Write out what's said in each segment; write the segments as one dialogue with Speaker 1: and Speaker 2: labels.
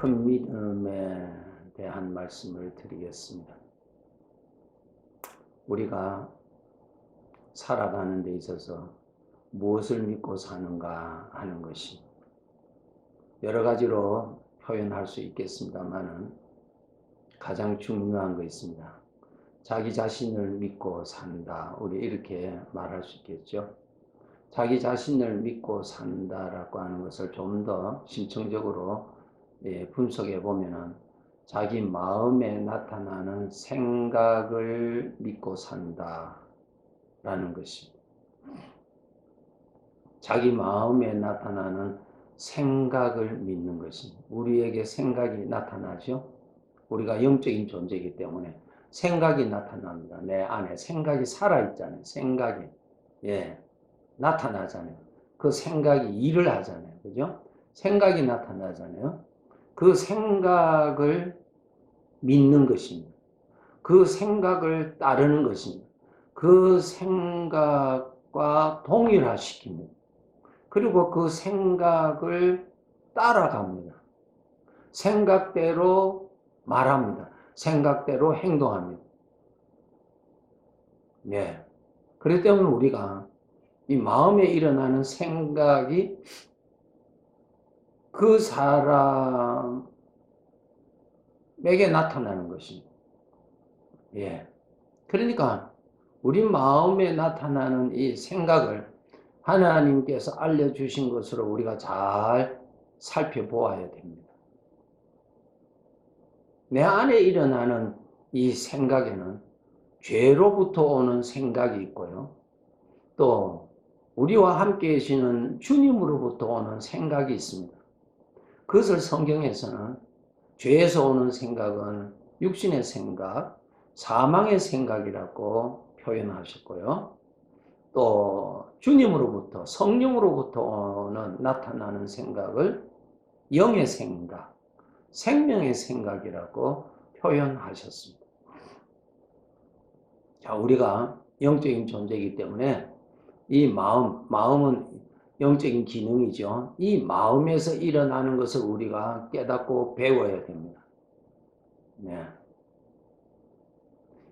Speaker 1: 큰 믿음에 대한 말씀을 드리겠습니다. 우리가 살아가는 데 있어서 무엇을 믿고 사는가 하는 것이 여러 가지로 표현할 수 있겠습니다만은 가장 중요한 거 있습니다. 자기 자신을 믿고 산다. 우리 이렇게 말할 수 있겠죠. 자기 자신을 믿고 산다라고 하는 것을 좀 더 심층적으로 분석해 보면은 자기 마음에 나타나는 생각을 믿고 산다라는 것입니다. 자기 마음에 나타나는 생각을 믿는 것입니다. 우리에게 생각이 나타나죠. 우리가 영적인 존재이기 때문에 생각이 나타납니다. 내 안에 생각이 살아있잖아요. 생각이 나타나잖아요. 그 생각이 일을 하잖아요. 그죠? 생각이 나타나잖아요. 그 생각을 믿는 것입니다. 그 생각을 따르는 것입니다. 그 생각과 동일화시킵니다. 그리고 그 생각을 따라갑니다. 생각대로 말합니다. 생각대로 행동합니다. 그렇기 때문에 우리가 이 마음에 일어나는 생각이 그 사람에게 나타나는 것입니다. 그러니까 우리 마음에 나타나는 이 생각을 하나님께서 알려주신 것으로 우리가 잘 살펴보아야 됩니다. 내 안에 일어나는 이 생각에는 죄로부터 오는 생각이 있고요. 또 우리와 함께 계시는 주님으로부터 오는 생각이 있습니다. 그것을 성경에서는 죄에서 오는 생각은 육신의 생각, 사망의 생각이라고 표현하셨고요. 또 주님으로부터, 성령으로부터 오는 나타나는 생각을 영의 생각, 생명의 생각이라고 표현하셨습니다. 자, 우리가 영적인 존재이기 때문에 이 마음은 영적인 기능이죠. 이 마음에서 일어나는 것을 우리가 깨닫고 배워야 됩니다.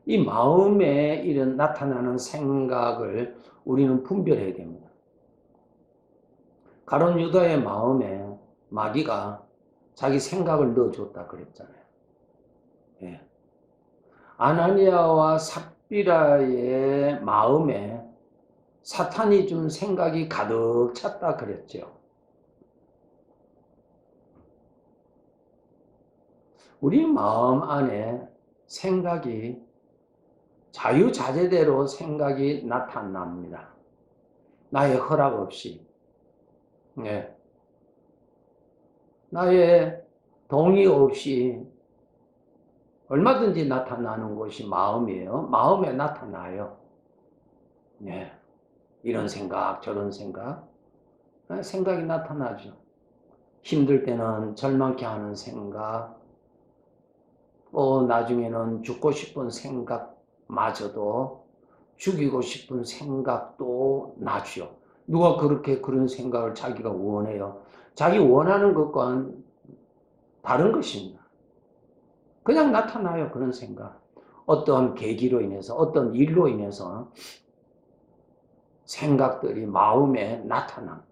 Speaker 1: 이 마음에 나타나는 생각을 우리는 분별해야 됩니다. 가룟 유다의 마음에 마귀가 자기 생각을 넣어줬다 그랬잖아요. 아나니아와 삽비라의 마음에 사탄이 준 생각이 가득 찼다 그랬죠. 우리 마음 안에 생각이 자유자재대로 생각이 나타납니다. 나의 허락 없이, 나의 동의 없이 얼마든지 나타나는 것이 마음이에요. 마음에 나타나요. 이런 생각, 저런 생각, 생각이 나타나죠. 힘들 때는 절망케 하는 생각, 나중에는 죽고 싶은 생각마저도 죽이고 싶은 생각도 나죠. 누가 그런 생각을 자기가 원해요? 자기 원하는 것과는 다른 것입니다. 그냥 나타나요, 그런 생각. 어떤 계기로 인해서, 어떤 일로 인해서 생각들이 마음에 나타납니다.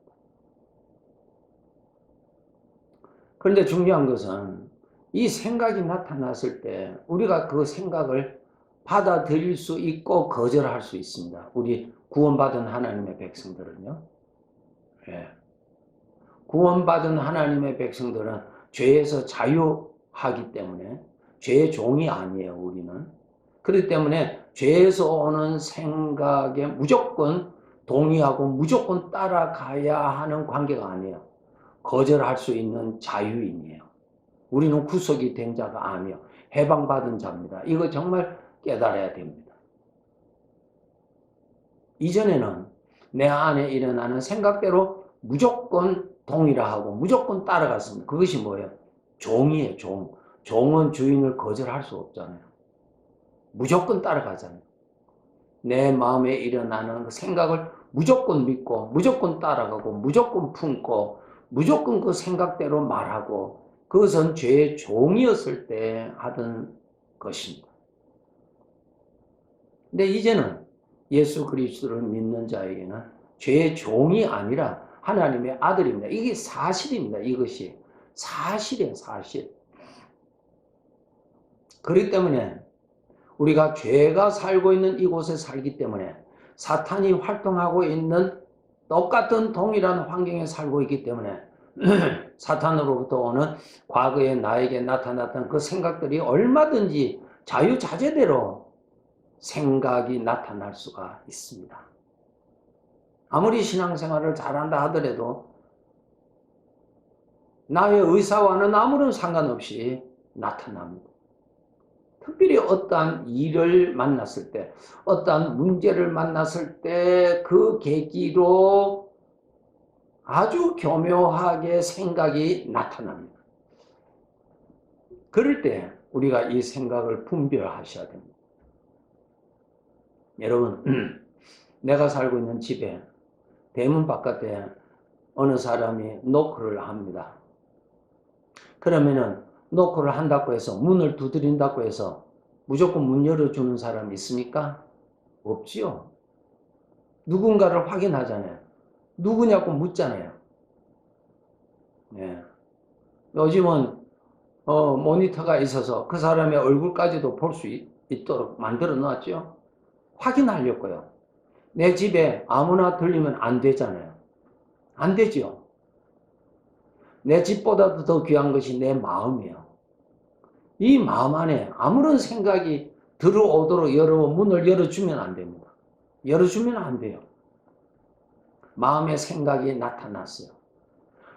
Speaker 1: 그런데 중요한 것은 이 생각이 나타났을 때 우리가 그 생각을 받아들일 수 있고 거절할 수 있습니다. 우리 구원받은 하나님의 백성들은요. 구원받은 하나님의 백성들은 죄에서 자유하기 때문에 죄의 종이 아니에요, 우리는. 그렇기 때문에 죄에서 오는 생각에 무조건 동의하고 무조건 따라가야 하는 관계가 아니에요. 거절할 수 있는 자유인이에요. 우리는 구속이 된 자가 아니에요. 해방받은 자입니다. 이거 정말 깨달아야 됩니다. 이전에는 내 안에 일어나는 생각대로 무조건 동의하고 무조건 따라갔습니다. 그것이 뭐예요? 종이에요, 종. 종은 주인을 거절할 수 없잖아요. 무조건 따라가잖아요. 내 마음에 일어나는 그 생각을 무조건 믿고 무조건 따라가고 무조건 품고 무조건 그 생각대로 말하고 그것은 죄의 종이었을 때 하던 것입니다. 근데 이제는 예수 그리스도를 믿는 자에게는 죄의 종이 아니라 하나님의 아들입니다. 이게 사실입니다. 이것이 사실이에요. 사실. 그렇기 때문에 우리가 죄가 살고 있는 이곳에 살기 때문에 사탄이 활동하고 있는 똑같은 동일한 환경에 살고 있기 때문에 사탄으로부터 오는 과거에 나에게 나타났던 그 생각들이 얼마든지 자유자재대로 생각이 나타날 수가 있습니다. 아무리 신앙생활을 잘한다 하더라도 나의 의사와는 아무런 상관없이 나타납니다. 특별히 어떠한 일을 만났을 때, 어떠한 문제를 만났을 때 그 계기로 아주 교묘하게 생각이 나타납니다. 그럴 때 우리가 이 생각을 분별하셔야 됩니다. 여러분, 내가 살고 있는 집에 대문 바깥에 어느 사람이 노크를 합니다. 그러면은 노크를 한다고 해서 문을 두드린다고 해서 무조건 문 열어주는 사람이 있습니까? 없지요. 누군가를 확인하잖아요. 누구냐고 묻잖아요. 네. 요즘은 모니터가 있어서 그 사람의 얼굴까지도 볼 수 있도록 만들어 놨죠. 확인하려고요. 내 집에 아무나 들리면 안 되잖아요. 안 되죠. 내 집보다도 더 귀한 것이 내 마음이에요. 이 마음 안에 아무런 생각이 들어오도록 여러분 문을 열어주면 안 됩니다. 열어주면 안 돼요. 마음의 생각이 나타났어요.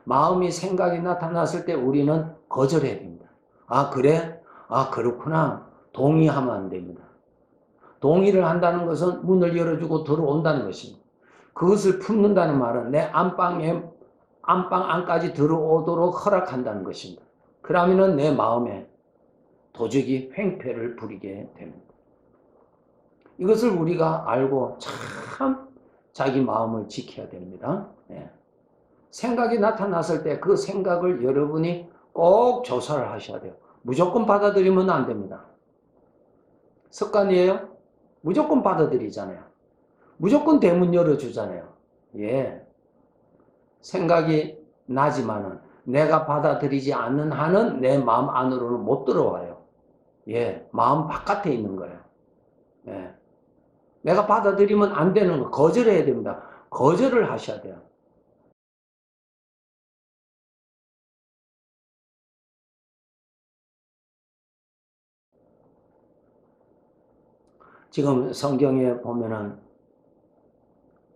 Speaker 1: 마음이 생각이 나타났을 때 우리는 거절해야 됩니다. 아, 그래? 아, 그렇구나. 동의하면 안 됩니다. 동의를 한다는 것은 문을 열어주고 들어온다는 것입니다. 그것을 품는다는 말은 내 안방 안까지 들어오도록 허락한다는 것입니다. 그러면은 내 마음에 도적이 횡패를 부리게 됩니다. 이것을 우리가 알고 참 자기 마음을 지켜야 됩니다. 네. 생각이 나타났을 때 그 생각을 여러분이 꼭 조사를 하셔야 돼요. 무조건 받아들이면 안 됩니다. 습관이에요? 무조건 받아들이잖아요. 무조건 대문 열어주잖아요. 예. 생각이 나지만은 내가 받아들이지 않는 한은 내 마음 안으로는 못 들어와요. 예. 마음 바깥에 있는 거예요. 예. 내가 받아들이면 안 되는 거 거절해야 됩니다. 거절을 하셔야 돼요. 지금 성경에 보면은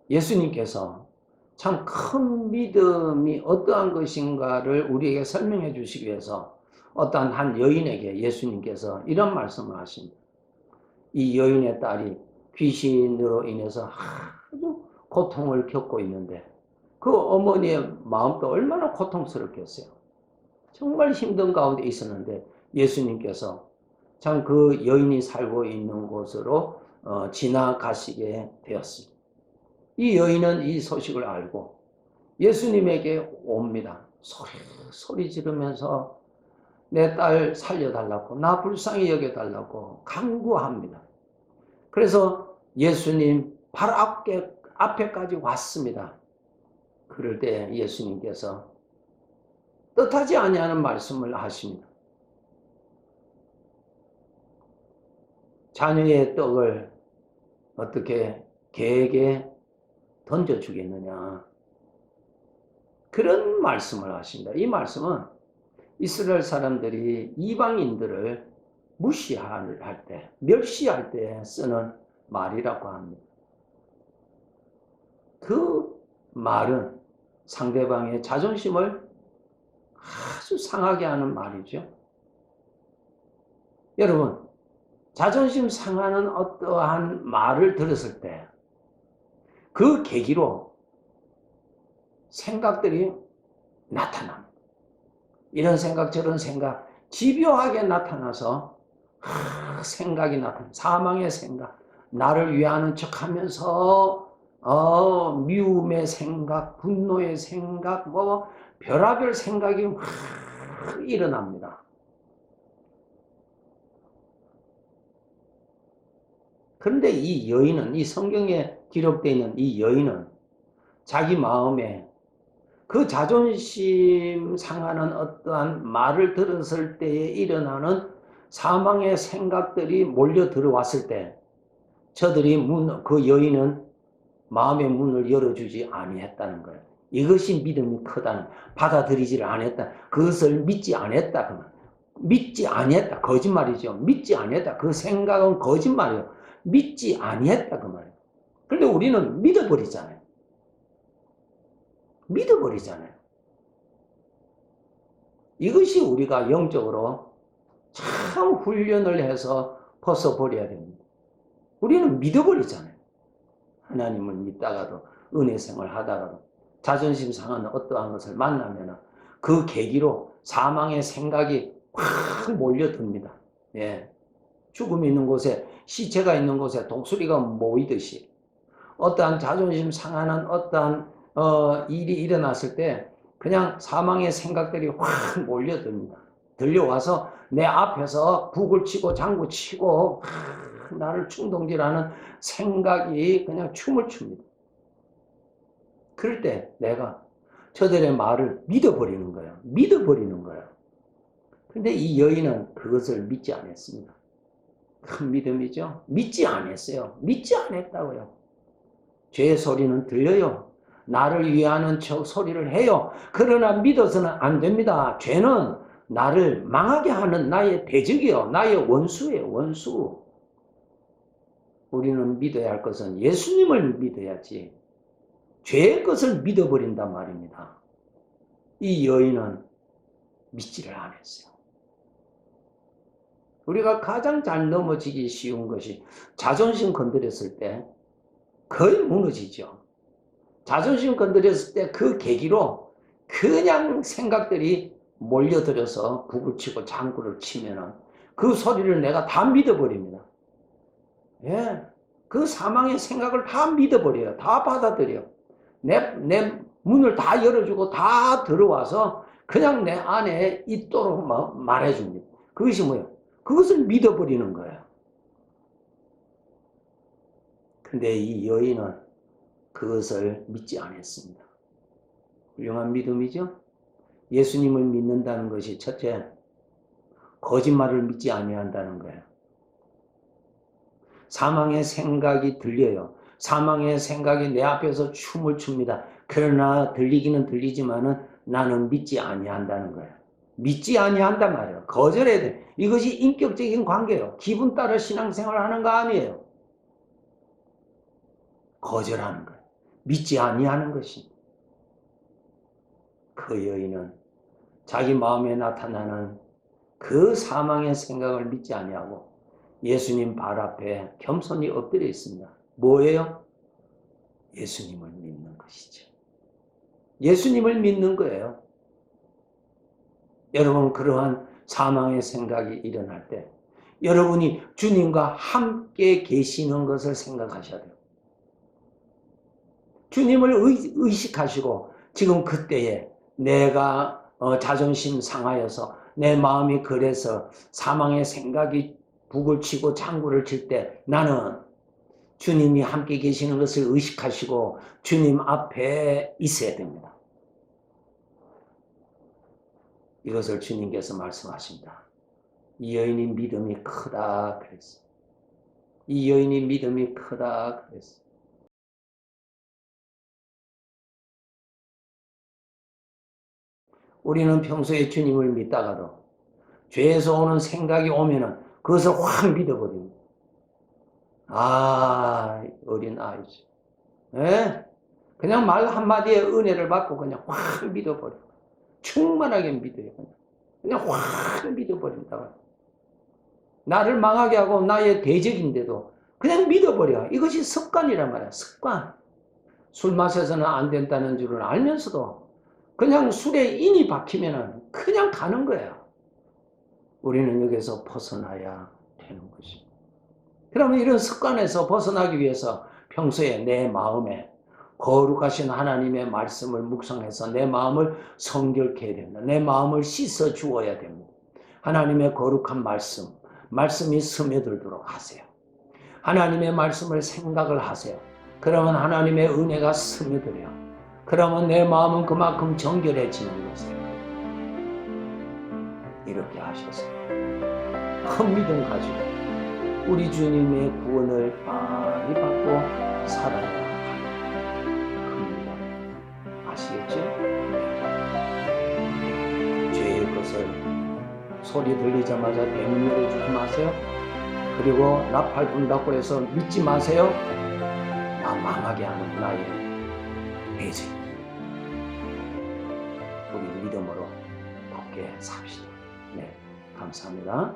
Speaker 1: 예수님께서 참 큰 믿음이 어떠한 것인가를 우리에게 설명해 주시기 위해서 어떠한 한 여인에게 예수님께서 이런 말씀을 하십니다. 이 여인의 딸이 귀신으로 인해서 아주 고통을 겪고 있는데 그 어머니의 마음도 얼마나 고통스럽겠어요. 정말 힘든 가운데 있었는데 예수님께서 참 그 여인이 살고 있는 곳으로 지나가시게 되었습니다. 이 여인은 이 소식을 알고 예수님에게 옵니다. 소리 지르면서 내 딸 살려달라고, 나 불쌍히 여겨달라고 간구합니다. 그래서 예수님 발 앞에까지 왔습니다. 그럴 때 예수님께서 뜻하지 아니하는 말씀을 하십니다. 자녀의 떡을 어떻게 개에게 던져주겠느냐. 그런 말씀을 하십니다. 이 말씀은 이스라엘 사람들이 이방인들을 무시할 때, 멸시할 때 쓰는 말이라고 합니다. 그 말은 상대방의 자존심을 아주 상하게 하는 말이죠. 여러분, 자존심 상하는 어떠한 말을 들었을 때 그 계기로 생각들이 나타납니다. 이런 생각 저런 생각 집요하게 나타나서 생각이 나타나 사망의 생각, 나를 위하는 척하면서 미움의 생각, 분노의 생각, 별하별 생각이 일어납니다. 그런데 이 여인은, 이 성경에 기록되어 있는 이 여인은 자기 마음에 그 자존심 상하는 어떠한 말을 들었을 때에 일어나는 사망의 생각들이 몰려 들어왔을 때 저들이 그 여인은 마음의 문을 열어주지 아니했다는 거예요. 이것이 믿음이 크다는, 받아들이지를 않았다. 그것을 믿지 않았다. 그 말. 믿지 아니했다. 거짓말이죠. 믿지 아니했다. 그 생각은 거짓말이에요. 믿지 아니했다. 그 말이에요. 그런데 우리는 믿어버리잖아요. 믿어버리잖아요. 이것이 우리가 영적으로 참 훈련을 해서 벗어버려야 됩니다. 우리는 믿어버리잖아요. 하나님을 믿다가도, 은혜 생활 하다가도, 자존심 상하는 어떠한 것을 만나면 그 계기로 사망의 생각이 확 몰려듭니다. 예. 죽음이 있는 곳에, 시체가 있는 곳에 독수리가 모이듯이 어떠한 자존심 상하는 어떠한 일이 일어났을 때 그냥 사망의 생각들이 확 몰려듭니다. 들려와서 내 앞에서 북을 치고 장구 치고 나를 충동질하는 생각이 그냥 춤을 춥니다. 그럴 때 내가 저들의 말을 믿어버리는 거예요. 믿어버리는 거예요. 그런데 이 여인은 그것을 믿지 않았습니다. 큰 믿음이죠. 믿지 않았어요. 믿지 않았다고요. 죄의 소리는 들려요. 나를 위하는 저 소리를 해요. 그러나 믿어서는 안 됩니다. 죄는 나를 망하게 하는 나의 대적이요. 나의 원수예요. 원수. 우리는 믿어야 할 것은 예수님을 믿어야지. 죄의 것을 믿어버린단 말입니다. 이 여인은 믿지를 않았어요. 우리가 가장 잘 넘어지기 쉬운 것이 자존심 건드렸을 때 거의 무너지죠. 자존심 건드렸을 때 그 계기로 그냥 생각들이 몰려들어서 북을 치고 장구를 치면은 그 소리를 내가 다 믿어버립니다. 예. 그 사망의 생각을 다 믿어버려요. 다 받아들여요. 내 문을 다 열어주고 다 들어와서 그냥 내 안에 있도록 말해줍니다. 그것이 뭐예요? 그것을 믿어버리는 거예요. 근데 이 여인은 그것을 믿지 않았습니다. 훌륭한 믿음이죠? 예수님을 믿는다는 것이 첫째, 거짓말을 믿지 아니한다는 거예요. 사망의 생각이 들려요. 사망의 생각이 내 앞에서 춤을 춥니다. 그러나 들리기는 들리지만은 나는 믿지 아니한다는 거예요. 믿지 아니한단 말이에요. 거절해야 돼. 이것이 인격적인 관계예요. 기분 따라 신앙생활 하는 거 아니에요. 거절하는 거예요. 믿지 아니하는 것이. 그 여인은 자기 마음에 나타나는 그 사망의 생각을 믿지 아니하고 예수님 발 앞에 겸손히 엎드려 있습니다. 뭐예요? 예수님을 믿는 것이죠. 예수님을 믿는 거예요. 여러분, 그러한 사망의 생각이 일어날 때 여러분이 주님과 함께 계시는 것을 생각하셔야 돼요. 주님을 의식하시고 지금 그때에 내가 자존심 상하여서 내 마음이 그래서 사망의 생각이 북을 치고 장구를 칠 때 나는 주님이 함께 계시는 것을 의식하시고 주님 앞에 있어야 됩니다. 이것을 주님께서 말씀하십니다. 이 여인이 믿음이 크다 그랬어요. 이 여인이 믿음이 크다 그랬어요. 우리는 평소에 주님을 믿다가도 죄에서 오는 생각이 오면은 그것을 확 믿어버립니다. 아, 어린 아이지. 예? 그냥 말 한마디에 은혜를 받고 그냥 확 믿어버려요. 충만하게 믿어요. 그냥 확 믿어버린다. 나를 망하게 하고 나의 대적인데도 그냥 믿어버려. 이것이 습관이란 말이야. 습관. 술 마셔서는 안 된다는 줄을 알면서도 그냥 술에 인이 박히면 그냥 가는 거예요. 우리는 여기서 벗어나야 되는 것입니다. 그러면 이런 습관에서 벗어나기 위해서 평소에 내 마음에 거룩하신 하나님의 말씀을 묵상해서 내 마음을 성결케 해야 됩니다. 내 마음을 씻어 주어야 됩니다. 하나님의 거룩한 말씀이 스며들도록 하세요. 하나님의 말씀을 생각을 하세요. 그러면 하나님의 은혜가 스며들어요. 그러면 내 마음은 그만큼 정결해지는 것이에요. 이렇게 하셔서 큰 믿음 가지고 우리 주님의 구원을 많이 받고 살아야 합니다. 아시겠죠? 죄의 것을 소리 들리자마자 대문으로 주지 마세요. 그리고 나팔 분다고 해서 믿지 마세요. 나 망하게 하는 나의 배제. 우리 믿음으로 굳게 삽시다. 네, 감사합니다.